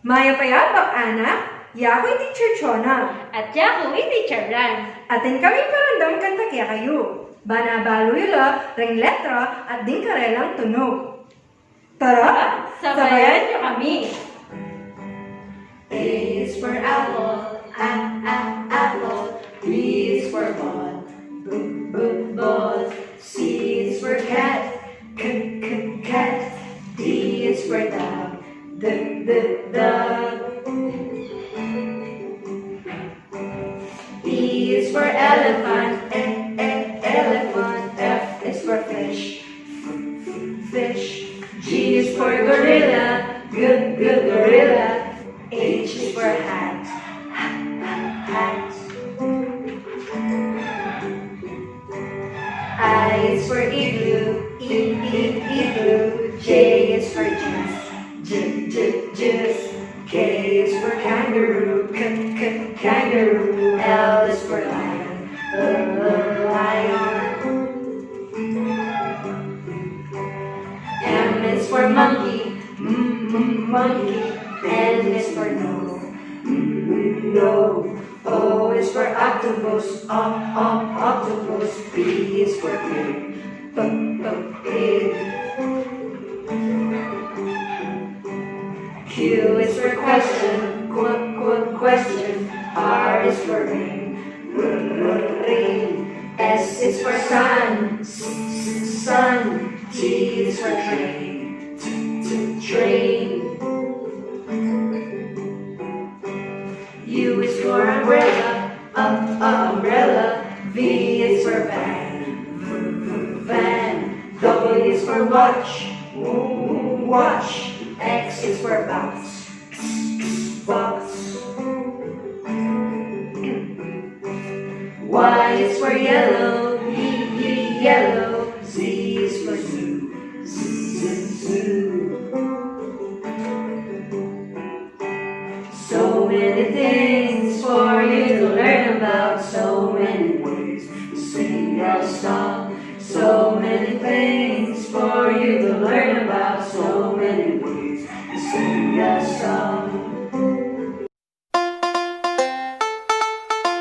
Maya payapang anak, yako'y Teacher Chona. At yako'y Teacher Ran. Atin kami parandam kanta kaya kayo. Banabaluyla, ring letra, at din karelang tunog. Tara, Sabayan niyo kami. A is for apple, apple. B is for ball, ball. C is for cat, cat. D is for dog, dog. E is for elephant, elephant. F is for fish, fish. G is for gorilla, gorilla. H is for hat, hat. I is for igloo, igloo. J is for juice, juice. K is for kangaroo, kangaroo. L is for lion, lion. M is for monkey, monkey. N is for no, no. O is for octopus, octopus. P is for pig, pig. Q is for question, question. R is for ring, ring. S is for sun, sun. T is for train, train. U is for umbrella, umbrella. V is for van, van. W is for watch, watch. X is for box, box. Y is for yellow, yellow. Z is for zoo, zoo. So many things for you to learn about, so many ways to sing our song.